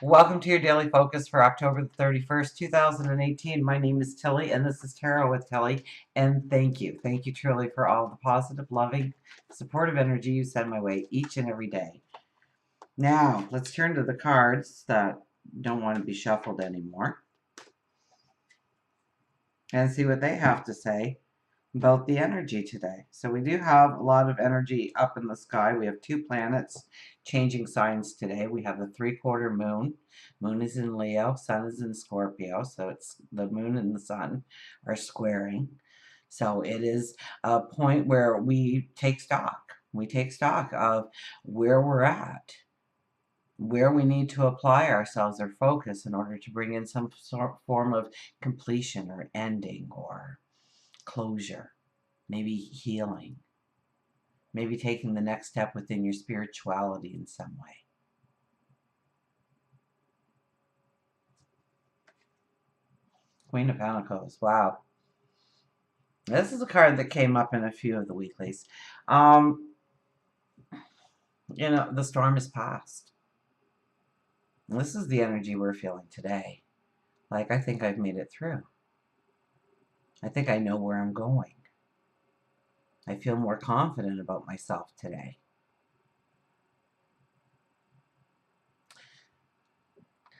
Welcome to your daily focus for October the 31st, 2018. My name is Tilly, and this is Tarot with Tilly. And thank you. Thank you truly for all the positive, loving, supportive energy you send my way each and every day. Now, let's turn to the cards that don't want to be shuffled anymore and see what they have to say about the energy today. So we do have a lot of energy up in the sky. We have two planets changing signs today. We have the 3/4 moon. Moon is in Leo, sun is in Scorpio. So it's the moon and the sun are squaring. So it is a point where we take stock. We take stock of where we're at, where we need to apply ourselves or focus in order to bring in some form of completion or ending or closure, maybe healing, maybe taking the next step within your spirituality in some way. Queen of Pentacles, wow. This is a card that came up in a few of the weeklies. The storm is past. This is the energy we're feeling today. Like, I think I've made it through. I think I know where I'm going. I feel more confident about myself today.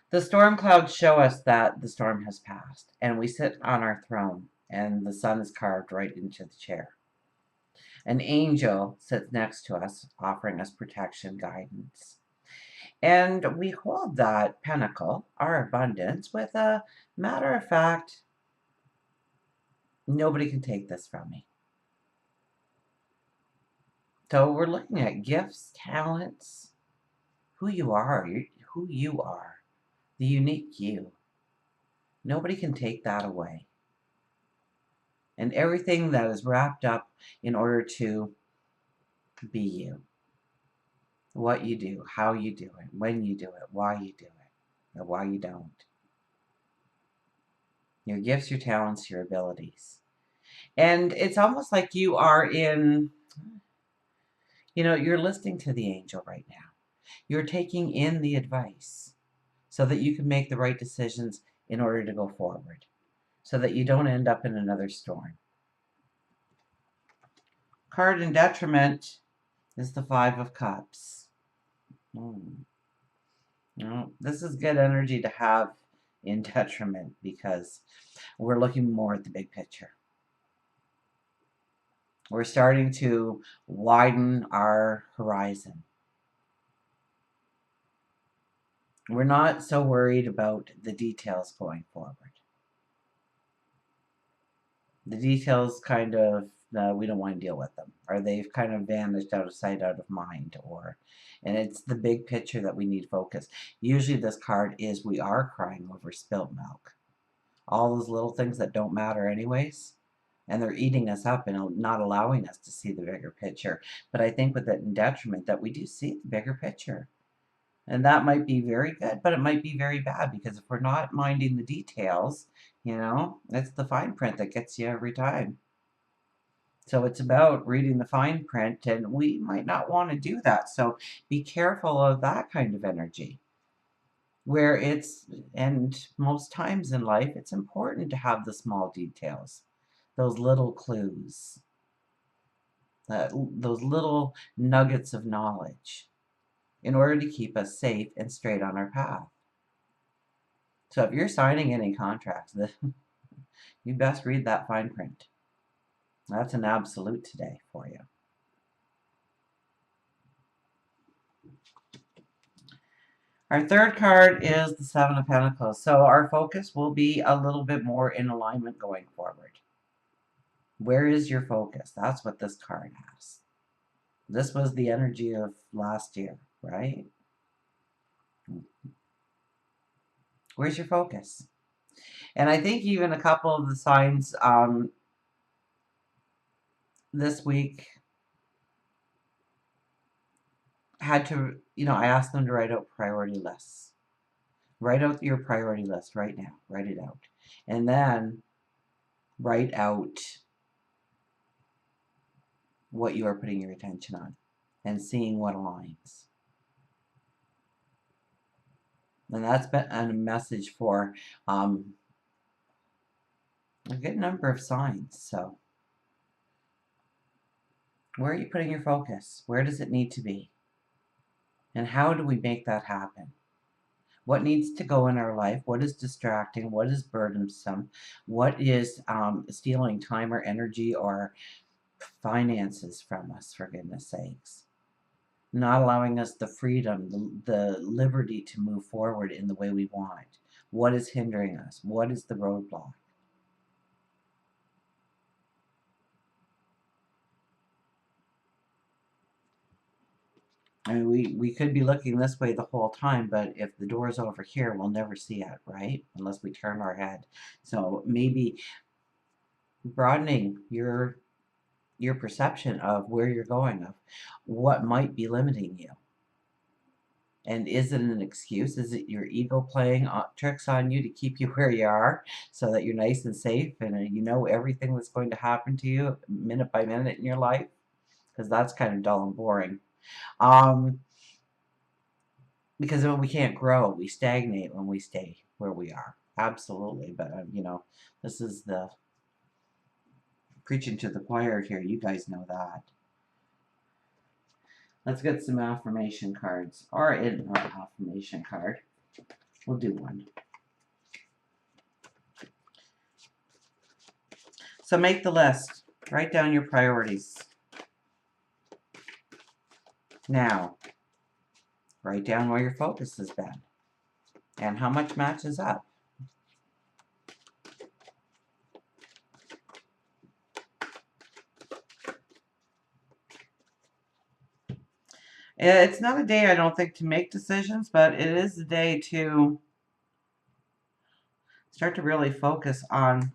The storm clouds show us that the storm has passed, and we sit on our throne, and the sun is carved right into the chair. An angel sits next to us, offering us protection, guidance. And we hold that pentacle, our abundance, with a matter of fact, nobody can take this from me. So we're looking at gifts, talents, who you are, the unique you. Nobody can take that away. And everything that is wrapped up in order to be you. What you do, how you do it, when you do it, why you do it, or why you don't. Your gifts, your talents, your abilities. And it's almost like you are you're listening to the angel right now. You're taking in the advice so that you can make the right decisions in order to go forward, so that you don't end up in another storm. Card in detriment is the Five of Cups. This is good energy to have in detriment because we're looking more at the big picture. We're starting to widen our horizon. We're not so worried about the details going forward. The details kind of, we don't want to deal with them, or they've kind of vanished out of sight, out of mind, and it's the big picture that we need focus. Usually this card is we are crying over spilt milk. All those little things that don't matter anyways, and they're eating us up and not allowing us to see the bigger picture. But I think with it in detriment that we do see the bigger picture. And that might be very good, but it might be very bad because if we're not minding the details, it's the fine print that gets you every time. So it's about reading the fine print, and we might not want to do that. So be careful of that kind of energy. And most times in life, it's important to have the small details, those little clues, those little nuggets of knowledge, in order to keep us safe and straight on our path. So if you're signing any contracts, you best read that fine print. That's an absolute today for you. Our third card is the Seven of Pentacles. So our focus will be a little bit more in alignment going forward. Where is your focus? That's what this card has. This was the energy of last year, right? Where's your focus? And I think even a couple of the signs this week had to, I asked them to write out priority lists. Write out your priority list right now. Write it out. And then write out what you are putting your attention on and seeing what aligns. And that's been a message for a good number of signs. So, where are you putting your focus? Where does it need to be? And how do we make that happen? What needs to go in our life? What is distracting? What is burdensome? What is stealing time or energy or finances from us, for goodness sakes? Not allowing us the freedom, the liberty to move forward in the way we want. What is hindering us? What is the roadblock? I mean, we could be looking this way the whole time, but if the door's over here, we'll never see it, right? Unless we turn our head. So maybe broadening your perception of where you're going, of what might be limiting you. And is it an excuse? Is it your ego playing tricks on you to keep you where you are so that you're nice and safe and you know everything that's going to happen to you minute by minute in your life? Because that's kind of dull and boring. Um, because when we can't grow, we stagnate when we stay where we are. Absolutely. But, this is the preaching to the choir here. You guys know that. Let's get some affirmation cards. Or an affirmation card. We'll do one. So make the list. Write down your priorities. Now, write down where your focus has been and how much matches up. It's not a day, I don't think, to make decisions, but it is a day to start to really focus on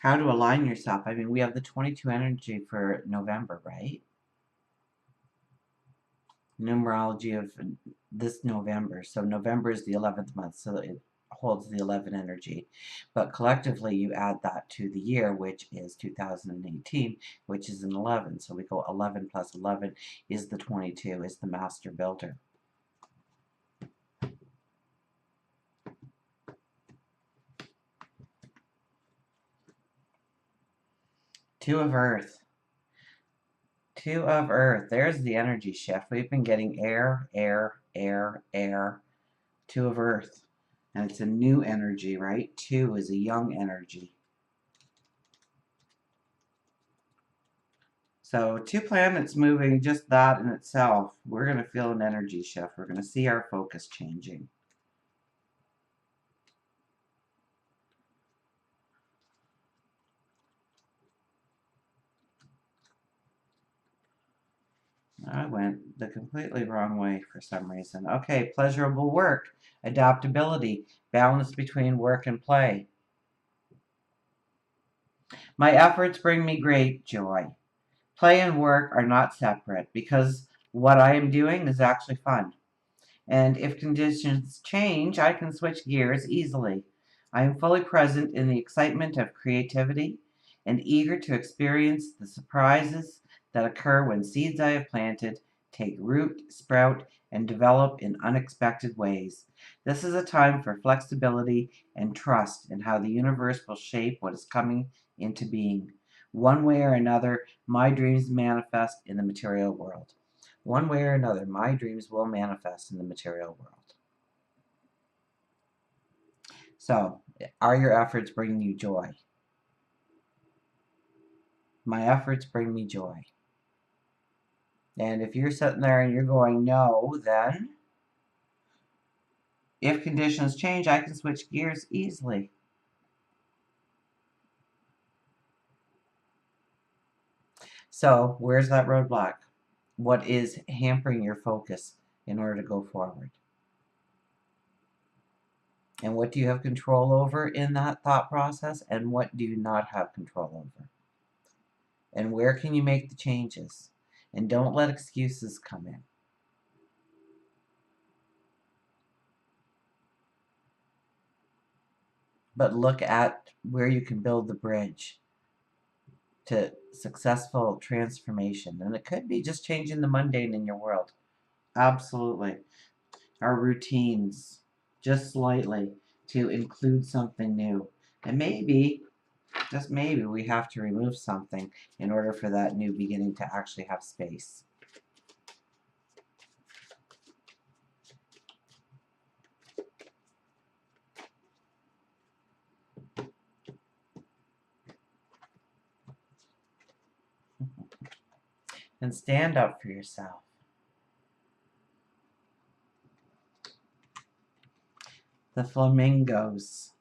how to align yourself. I mean, we have the 22 energy for November, right? Numerology of this November. So November is the 11th month, so it holds the 11 energy. But collectively, you add that to the year, which is 2018, which is an 11. So we go 11 plus 11 is the 22, is the master builder. Two of Earth. Two of Earth. There's the energy shift. We've been getting air, air, air, air. Two of Earth. And it's a new energy, right? Two is a young energy. So two planets moving, just that in itself, we're going to feel an energy shift. We're going to see our focus changing. I went the completely wrong way for some reason. Okay, pleasurable work, adaptability, balance between work and play. My efforts bring me great joy. Play and work are not separate because what I am doing is actually fun. And if conditions change, I can switch gears easily. I am fully present in the excitement of creativity and eager to experience the surprises that occur when seeds I have planted take root, sprout, and develop in unexpected ways. This is a time for flexibility and trust in how the universe will shape what is coming into being. One way or another, my dreams manifest in the material world. One way or another, my dreams will manifest in the material world. So, are your efforts bringing you joy? My efforts bring me joy. And if you're sitting there and you're going, no, then if conditions change, I can switch gears easily. So, where's that roadblock? What is hampering your focus in order to go forward? And what do you have control over in that thought process? And what do you not have control over? And where can you make the changes? And don't let excuses come in. But look at where you can build the bridge to successful transformation. And it could be just changing the mundane in your world. Absolutely. Our routines, just slightly, to include something new. And maybe, just maybe, we have to remove something in order for that new beginning to actually have space. And stand up for yourself. The flamingos.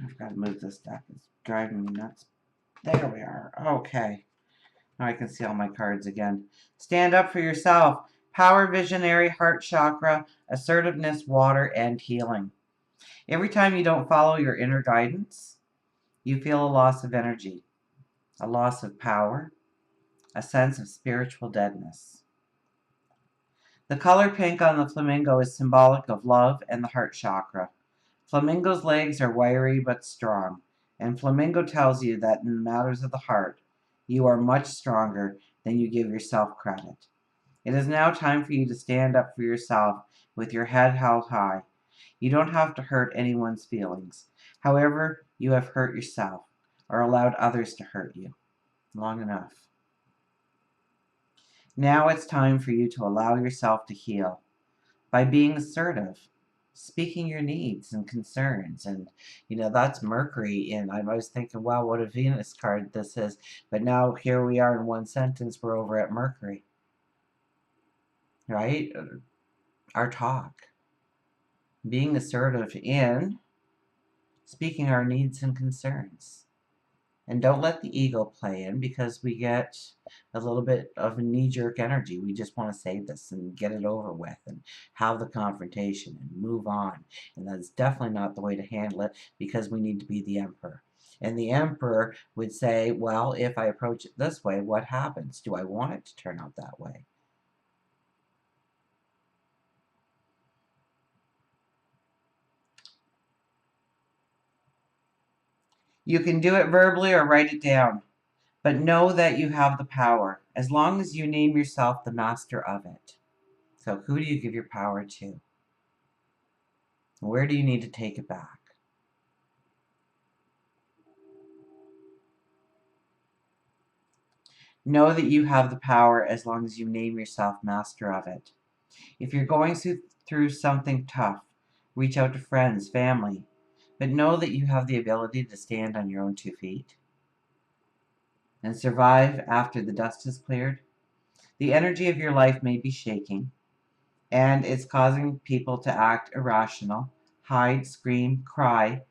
I've got to move this deck. It's driving me nuts. There we are. Okay. Now I can see all my cards again. Stand up for yourself. Power, visionary, heart chakra, assertiveness, water, and healing. Every time you don't follow your inner guidance, you feel a loss of energy, a loss of power, a sense of spiritual deadness. The color pink on the flamingo is symbolic of love and the heart chakra. Flamingo's legs are wiry but strong, and flamingo tells you that in matters of the heart, you are much stronger than you give yourself credit. It is now time for you to stand up for yourself with your head held high. You don't have to hurt anyone's feelings. However, you have hurt yourself or allowed others to hurt you long enough. Now it's time for you to allow yourself to heal by being assertive, speaking your needs and concerns. And, that's Mercury. And I was thinking, wow, what a Venus card this is. But now here we are in one sentence, we're over at Mercury, right? Our talk. Being assertive in speaking our needs and concerns. And don't let the ego play in, because we get a little bit of a knee-jerk energy. We just want to say this and get it over with and have the confrontation and move on. And that's definitely not the way to handle it, because we need to be the emperor. And the emperor would say, well, if I approach it this way, what happens? Do I want it to turn out that way? You can do it verbally or write it down. But know that you have the power, as long as you name yourself the master of it. So who do you give your power to? Where do you need to take it back? Know that you have the power as long as you name yourself master of it. If you're going through something tough, reach out to friends, family, but know that you have the ability to stand on your own 2 feet and survive after the dust has cleared. The energy of your life may be shaking, and it's causing people to act irrational, hide, scream, cry,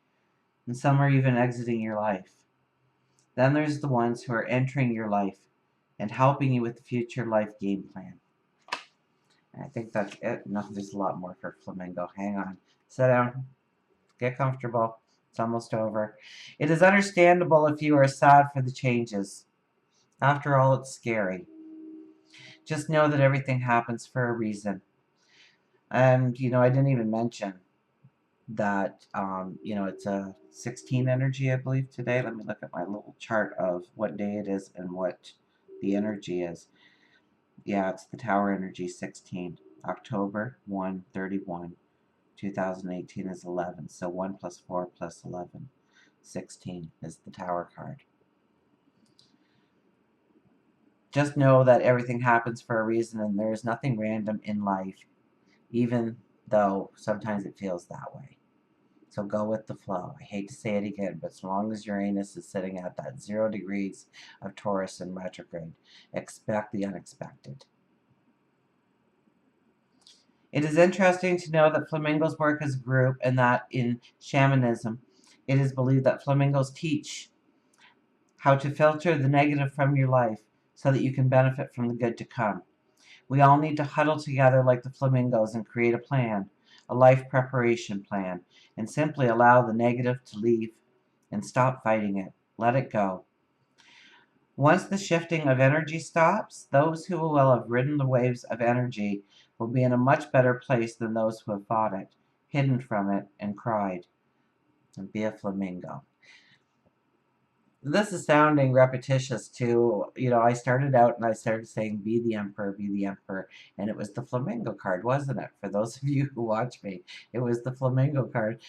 and some are even exiting your life. Then there's the ones who are entering your life and helping you with the future life game plan. And I think that's it. No, there's a lot more for Flamingo. Hang on. Sit down. Get comfortable. It's almost over. It is understandable if you are sad for the changes. After all, it's scary. Just know that everything happens for a reason. And, I didn't even mention that, it's a 16 energy, I believe, today. Let me look at my little chart of what day it is and what the energy is. Yeah, it's the Tower Energy 16. October 1/31, 2018 is 11. So 1 plus 4 plus 11. 16 is the Tower card. Just know that everything happens for a reason, and there is nothing random in life, even though sometimes it feels that way. So go with the flow. I hate to say it again, but as long as Uranus is sitting at that 0 degrees of Taurus in retrograde, expect the unexpected. It is interesting to know that flamingos work as a group, and that in shamanism, it is believed that flamingos teach how to filter the negative from your life so that you can benefit from the good to come. We all need to huddle together like the flamingos and create a plan, a life preparation plan, and simply allow the negative to leave and stop fighting it. Let it go. Once the shifting of energy stops, those who will have ridden the waves of energy will be in a much better place than those who have fought it, hidden from it, and cried. And be a flamingo. This is sounding repetitious too. You know, I started out and I started saying, be the emperor. And it was the flamingo card, wasn't it? For those of you who watch me, it was the flamingo card.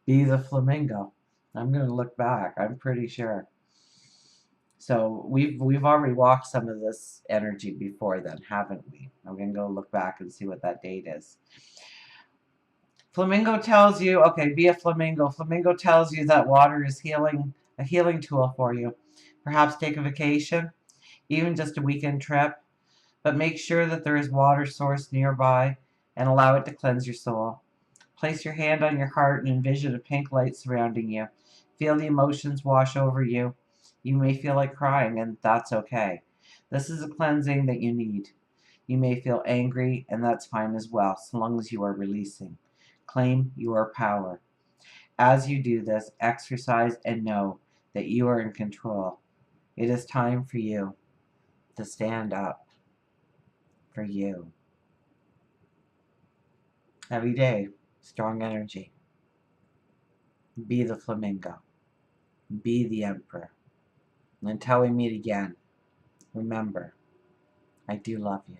Be the flamingo. I'm going to look back. I'm pretty sure. So we've already walked some of this energy before then, haven't we? I'm going to go look back and see what that date is. Flamingo tells you, okay, be a flamingo. Flamingo tells you that water is healing, a healing tool for you. Perhaps take a vacation, even just a weekend trip, but make sure that there is water source nearby and allow it to cleanse your soul. Place your hand on your heart and envision a pink light surrounding you. Feel the emotions wash over you. You may feel like crying, and that's okay. This is a cleansing that you need. You may feel angry, and that's fine as well, so long as you are releasing. Claim your power. As you do this, exercise and know that you are in control. It is time for you to stand up for you. Every day, strong energy. Be the flamingo. Be the emperor. And until we meet again, remember, I do love you.